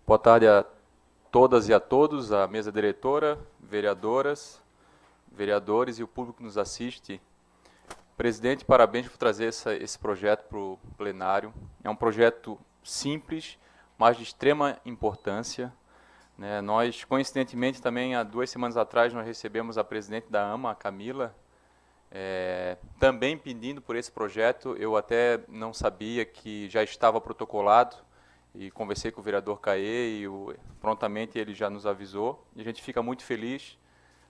Boa tarde a todas e a todos, a mesa diretora, vereadoras, vereadores e o público que nos assiste. Presidente, parabéns por trazer esse projeto para o plenário. É um projeto simples, mas de extrema importância, né? Nós, coincidentemente, também há 2 semanas atrás, nós recebemos a presidente da AMA, a Camila, também pedindo por esse projeto. Eu até não sabia que já estava protocolado, e conversei com o vereador Caê e prontamente ele já nos avisou. E a gente fica muito feliz,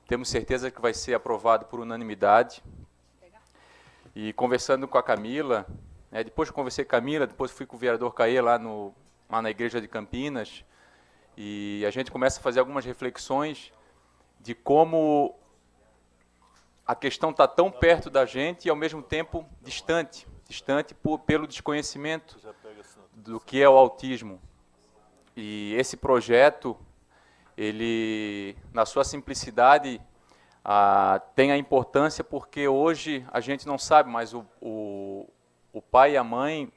temos certeza que vai ser aprovado por unanimidade. E conversando com a Camila, depois que conversei com a Camila, depois fui com o vereador Caê lá na igreja de Campinas, e a gente começa a fazer algumas reflexões de como a questão está tão perto da gente e ao mesmo tempo distante pelo desconhecimento do que é o autismo. E esse projeto, ele, na sua simplicidade, tem a importância porque hoje a gente não sabe, mas o pai e a mãe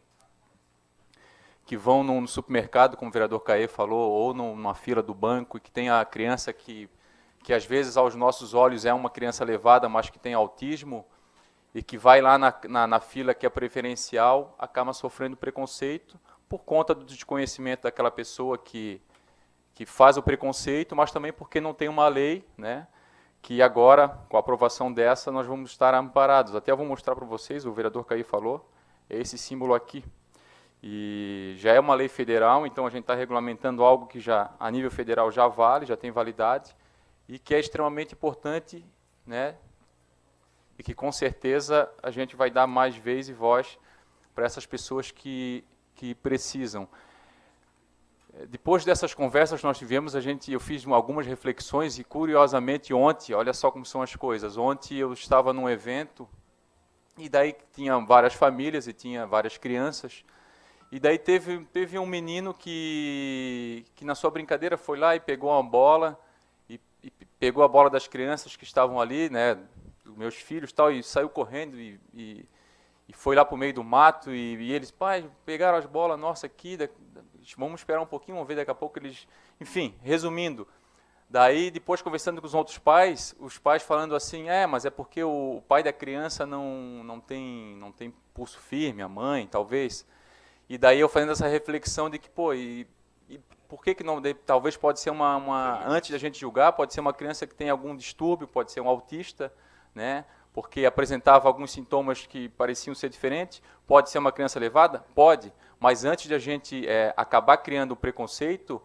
que vão no supermercado, como o vereador Caê falou, ou numa fila do banco, e que tem a criança que às vezes aos nossos olhos é uma criança levada, mas que tem autismo, e que vai lá na fila que é preferencial, acaba sofrendo preconceito por conta do desconhecimento daquela pessoa que faz o preconceito, mas também porque não tem uma lei, né, que agora, com a aprovação dessa, nós vamos estar amparados. Até eu vou mostrar para vocês, o vereador Caí falou, é esse símbolo aqui. E já é uma lei federal, então a gente está regulamentando algo que já, a nível federal, já vale, já tem validade, e que é extremamente importante, né, e que com certeza a gente vai dar mais vez e voz para essas pessoas que precisam. Depois dessas conversas que nós tivemos, eu fiz algumas reflexões e, curiosamente, ontem, olha só como são as coisas, ontem eu estava num evento e daí tinha várias famílias e tinha várias crianças, e daí teve um menino que na sua brincadeira foi lá e pegou uma bola, e pegou a bola das crianças que estavam ali, né, dos meus filhos, tal, e saiu correndo e foi lá para o meio do mato, e eles, pai, pegaram as bolas, nossa, aqui, vamos esperar um pouquinho, vamos ver daqui a pouco eles... Enfim, resumindo, daí depois conversando com os outros pais, os pais falando assim, mas é porque o pai da criança não tem pulso firme, a mãe, talvez. E daí eu fazendo essa reflexão de que, e por que não, talvez pode ser antes da gente julgar, pode ser uma criança que tem algum distúrbio, pode ser um autista, né, porque apresentava alguns sintomas que pareciam ser diferentes, pode ser uma criança levada? Pode, mas antes de a gente acabar criando o preconceito,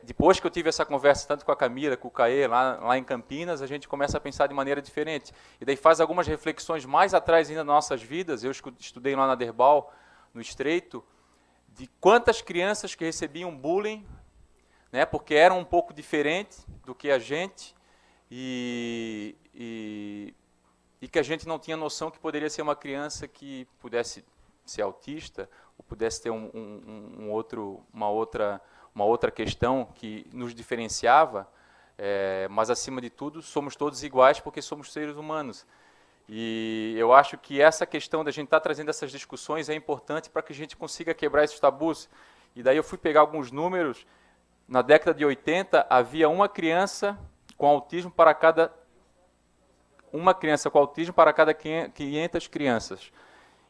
depois que eu tive essa conversa tanto com a Camila, com o Caê, lá em Campinas, a gente começa a pensar de maneira diferente. E daí faz algumas reflexões mais atrás ainda das nossas vidas. Eu estudei lá na Derbal, no Estreito, de quantas crianças que recebiam bullying, né, porque eram um pouco diferentes do que a gente, e que a gente não tinha noção que poderia ser uma criança que pudesse ser autista, ou pudesse ter uma outra questão que nos diferenciava, mas, acima de tudo, somos todos iguais porque somos seres humanos. E eu acho que essa questão da gente estar trazendo essas discussões é importante para que a gente consiga quebrar esses tabus. E daí eu fui pegar alguns números. Na década de 80, havia uma criança com autismo para cada 500 crianças.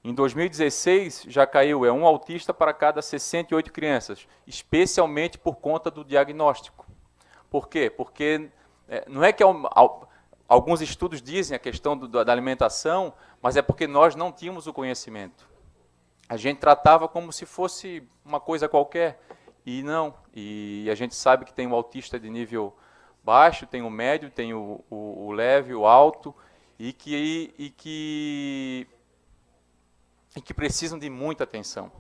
Em 2016, já caiu, um autista para cada 68 crianças, especialmente por conta do diagnóstico. Por quê? Porque não é que alguns estudos dizem a questão da alimentação, mas é porque nós não tínhamos o conhecimento. A gente tratava como se fosse uma coisa qualquer, e não. E a gente sabe que tem o autista de nível baixo, tem o médio, tem o leve, o alto, e que precisam de muita atenção,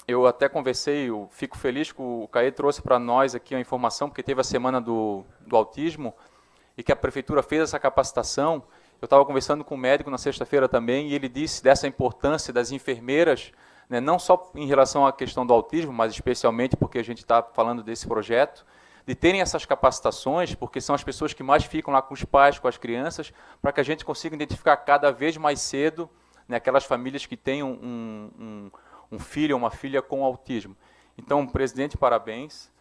Eu até conversei, eu fico feliz que o Caê trouxe para nós aqui a informação, porque teve a semana do autismo, e que a prefeitura fez essa capacitação. Eu estava conversando com um médico na sexta-feira também, e ele disse dessa importância das enfermeiras, né, não só em relação à questão do autismo, mas especialmente porque a gente está falando desse projeto, de terem essas capacitações, porque são as pessoas que mais ficam lá com os pais, com as crianças, para que a gente consiga identificar cada vez mais cedo, aquelas famílias que têm um filho ou uma filha com autismo. Então, presidente, parabéns.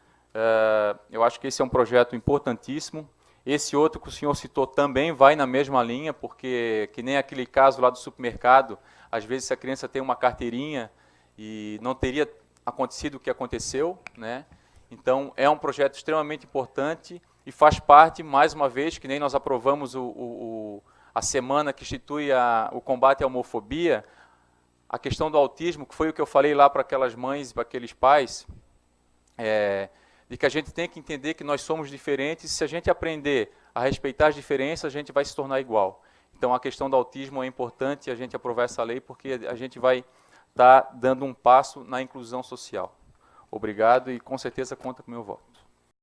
Eu acho que esse é um projeto importantíssimo. Esse outro que o senhor citou também vai na mesma linha, porque, que nem aquele caso lá do supermercado, às vezes a criança tem uma carteirinha e não teria acontecido o que aconteceu, né? Então, é um projeto extremamente importante e faz parte, mais uma vez, que nem nós aprovamos a semana que institui o combate à homofobia, a questão do autismo, que foi o que eu falei lá para aquelas mães, para aqueles pais, de que a gente tem que entender que nós somos diferentes, e se a gente aprender a respeitar as diferenças, a gente vai se tornar igual. Então, a questão do autismo é importante a gente aprovar essa lei, porque a gente vai estar dando um passo na inclusão social. Obrigado e, com certeza, conta com o meu voto.